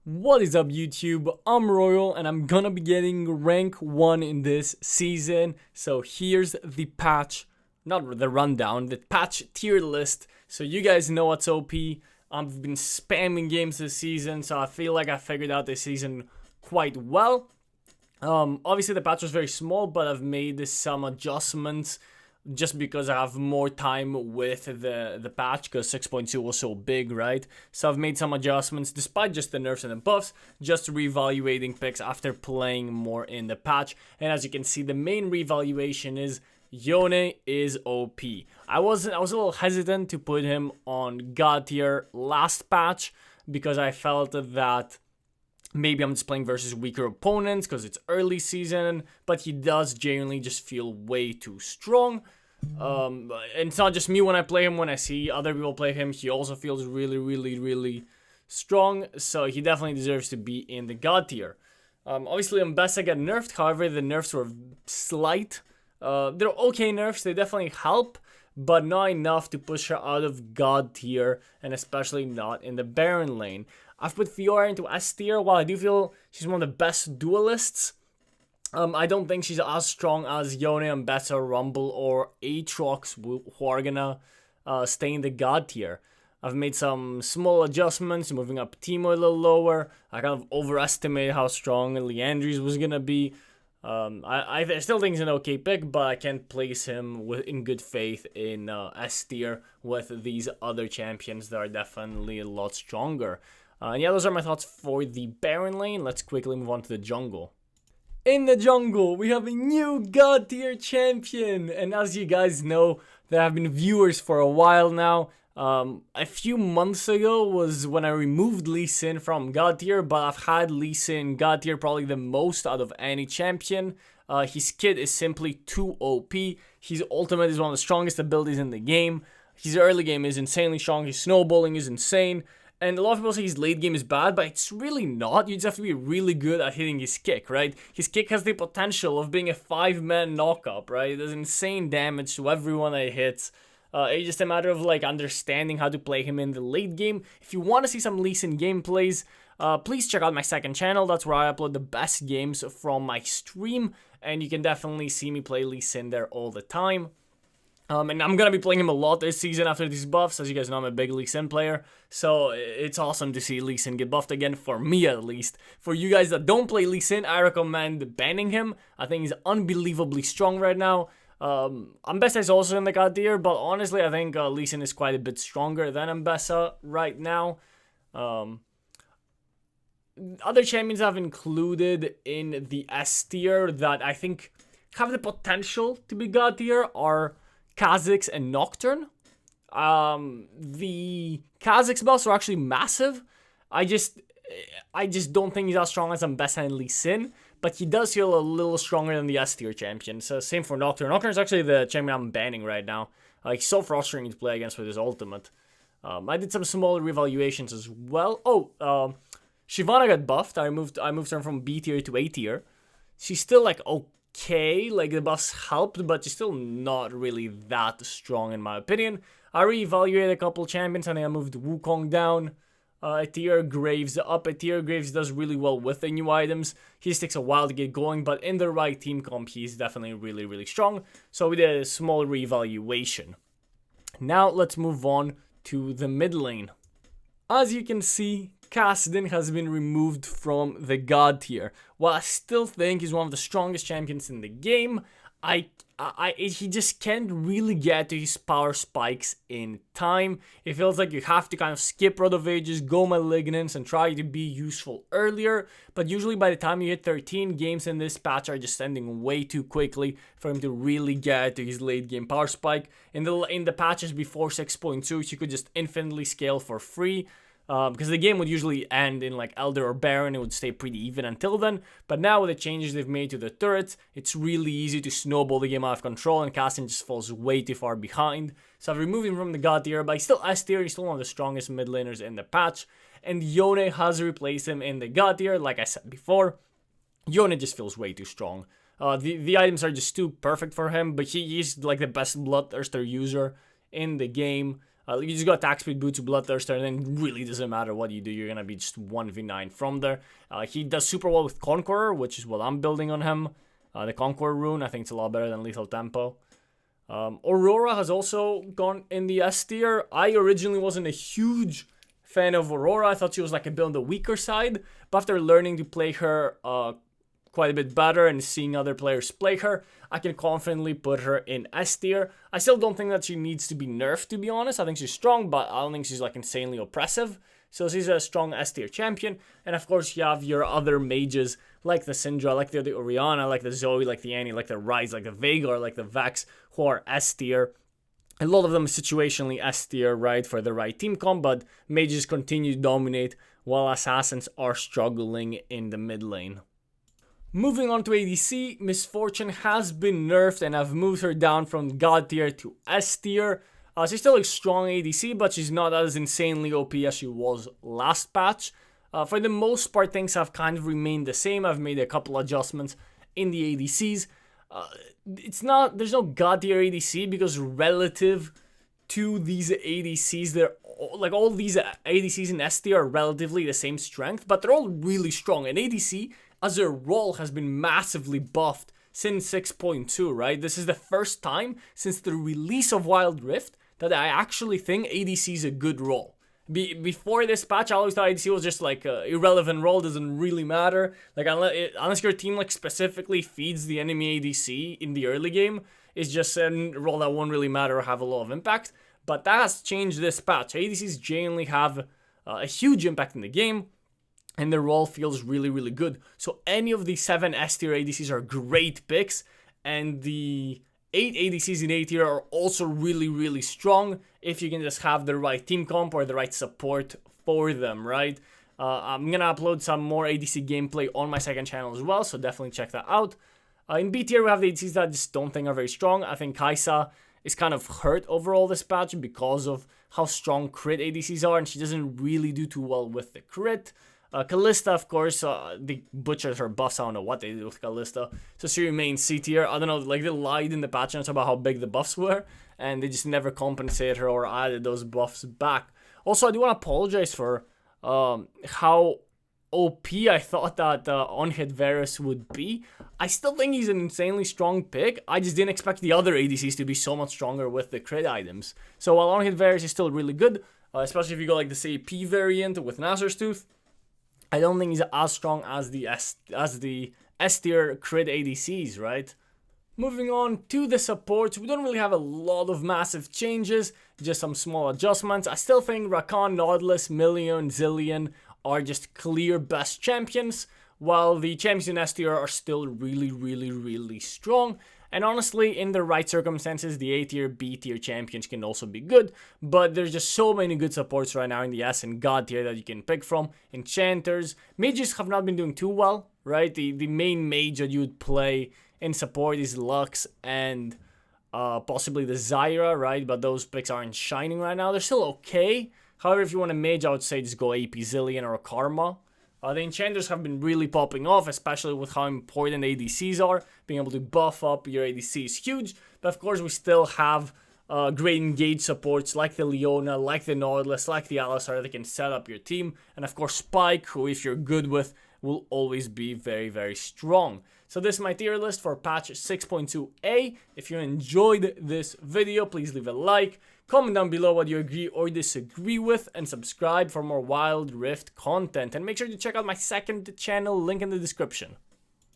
What is up, YouTube? I'm Royal and I'm gonna be getting rank 1 in this season. So here's the patch, not the rundown, the patch tier list. So you guys know what's OP. I've been spamming games this season, so I feel like I figured out this season quite well. Obviously the patch was very small, but I've made some adjustments just because I have more time with the patch, because 6.2 was so big, right? So I've made some adjustments despite just the nerfs and the buffs, just reevaluating picks after playing more in the patch. And as you can see, the main reevaluation is Yone is OP. I was a little hesitant to put him on God tier last patch because I felt that maybe I'm just playing versus weaker opponents because it's early season, but he does genuinely just feel way too strong. And it's not just me when I play him, when I see other people play him, he also feels really strong, so he definitely deserves to be in the God tier. Obviously Mbessa got nerfed, however the nerfs were slight. They're okay nerfs, they definitely help, but not enough to push her out of God tier, and especially not in the Baron lane. I've put Fiora into S tier. While I do feel she's one of the best duelists, I don't think she's as strong as Yone, Mbessa, Rumble, or Aatrox, who are gonna stay in the God tier. I've made some small adjustments, moving up Teemo a little lower. I kind of overestimated how strong Leandries was gonna be. I still think he's an okay pick, but I can't place him in good faith in S tier with these other champions that are definitely a lot stronger. And yeah, those are my thoughts for the Baron lane. Let's quickly move on to the jungle. In the jungle, we have a new God tier champion. And as you guys know, there have been viewers for a while now. A few months ago was when I removed Lee Sin from God tier, but I've had Lee Sin God tier probably the most out of any champion. His kit is simply too OP. His ultimate is one of the strongest abilities in the game. His early game is insanely strong. His snowballing is insane. And a lot of people say his late game is bad, but it's really not. You just have to be really good at hitting his kick, right? His kick has the potential of being a 5-man knockup, right? It does insane damage to everyone that it hits. It's just a matter of like understanding how to play him in the late game. If you want to see some Lee Sin gameplays, please check out my second channel. That's where I upload the best games from my stream, and you can definitely see me play Lee Sin there all the time. And I'm going to be playing him a lot this season after these buffs. As you guys know, I'm a big Lee Sin player. So it's awesome to see Lee Sin get buffed again, for me at least. For you guys that don't play Lee Sin, I recommend banning him. I think he's unbelievably strong right now. Mbessa is also in the God tier, but honestly, I think Lee Sin is quite a bit stronger than Mbessa right now. Other champions I've included in the S tier that I think have the potential to be God tier are Kha'Zix and Nocturne. The Kha'Zix buffs are actually massive. I just don't think he's as strong as Mbessa and Lee Sin, but he does feel a little stronger than the S tier champion. So same for Nocturne. Nocturne is actually the champion I'm banning right now. He's so frustrating to play against with his ultimate. I did some smaller reevaluations as well. Shyvana got buffed. I moved her from B tier to A tier. She's still like okay, like the buffs helped, but she's still not really that strong in my opinion. I reevaluated a couple champions and I moved Wukong down a tier, Graves up a tier. Graves does really well with the new items. He just takes a while to get going, but in the right team comp, he's definitely really strong. So we did a small reevaluation. Now let's move on to the mid lane. As you can see, Kassadin has been removed from the God tier. While I still think he's one of the strongest champions in the game, he just can't really get to his power spikes in time. It feels like you have to kind of skip Rod of Ages, go Malignance, and try to be useful earlier. But usually by the time you hit 13, games in this patch are just ending way too quickly for him to really get to his late game power spike. In the patches before 6.2, he could just infinitely scale for free. Because the game would usually end in like Elder or Baron, it would stay pretty even until then. But now with the changes they've made to the turrets, it's really easy to snowball the game out of control, and Kassadin just falls way too far behind. So I've removed him from the God tier, but he's still S tier, he's still one of the strongest mid laners in the patch. And Yone has replaced him in the God tier, like I said before. Yone just feels way too strong. The items are just too perfect for him, but he's like the best Bloodthirster user in the game. You just got attack speed, boots, bloodthirster, and then really doesn't matter what you do, you're gonna be just 1v9 from there. He does super well with Conqueror, which is what I'm building on him. The Conqueror rune, I think it's a lot better than Lethal Tempo. Aurora has also gone in the S tier. I originally wasn't a huge fan of Aurora. I thought she was like a bit on the weaker side, but after learning to play her quite a bit better and seeing other players play her, I can confidently put her in S tier. I still don't think that she needs to be nerfed, to be honest. I think she's strong, but I don't think she's like insanely oppressive. So she's a strong S tier champion. And of course you have your other mages like the Syndra, like the Orianna, like the Zoe, like the Annie, like the Ryze, like the Veigar, like the Vex, who are S tier. A lot of them situationally S tier, right, for the right team comp, but mages continue to dominate while assassins are struggling in the mid lane. Moving on to ADC, Misfortune has been nerfed and I've moved her down from God tier to S tier. She's still a strong ADC, but she's not as insanely OP as she was last patch. For the most part, things have kind of remained the same. I've made a couple adjustments in the ADCs. There's no God tier ADC because relative to these ADCs, all these ADCs in S tier are relatively the same strength, but they're all really strong. And ADC as a role has been massively buffed since 6.2, right? This is the first time since the release of Wild Rift that I actually think ADC is a good role. Before this patch, I always thought ADC was just like an irrelevant role, doesn't really matter. Like unless your team like specifically feeds the enemy ADC in the early game, it's just a role that won't really matter or have a lot of impact. But that has changed this patch. ADCs genuinely have a huge impact in the game, and the role feels really, really good. So any of the 7 S tier ADCs are great picks, and the 8 ADCs in A tier are also really, really strong if you can just have the right team comp or the right support for them, right? I'm gonna upload some more ADC gameplay on my second channel as well, so definitely check that out. In B tier, we have the ADCs that I just don't think are very strong. I think Kai'Sa is kind of hurt overall this patch because of how strong crit ADCs are, and she doesn't really do too well with the crit. Kalista, of course, they butchered her buffs. I don't know what they did with Kalista. So she remains C tier. I don't know, like they lied in the patch notes about how big the buffs were, and they just never compensated her or added those buffs back. Also, I do want to apologize for how OP I thought that on-hit Varus would be. I still think he's an insanely strong pick. I just didn't expect the other ADCs to be so much stronger with the crit items. So while on-hit Varus is still really good, especially if you go like the CP variant with Nazar's Tooth, I don't think he's as strong as the S tier crit ADCs, right? Moving on to the supports, we don't really have a lot of massive changes, just some small adjustments. I still think Rakan, Nautilus, Million, Zillion are just clear best champions, while the champions in S tier are still really, really, really strong. And honestly, in the right circumstances, the A tier, B tier champions can also be good, but there's just so many good supports right now in the S and God tier that you can pick from. Enchanters, mages have not been doing too well, right? The main mage that you would play in support is Lux and possibly the Zyra, right? But those picks aren't shining right now. They're still okay. However, if you want a mage, I would say just go AP Zillion or Karma. The enchanters have been really popping off, especially with how important ADCs are. Being able to buff up your ADC is huge, but of course we still have great engage supports like the Leona, like the Nautilus, like the Alistar that can set up your team, and of course Spike, who if you're good with, will always be very, very strong. So this is my tier list for patch 6.2a. If you enjoyed this video, please leave a like, comment down below what you agree or disagree with, and subscribe for more Wild Rift content. And make sure to check out my second channel, link in the description.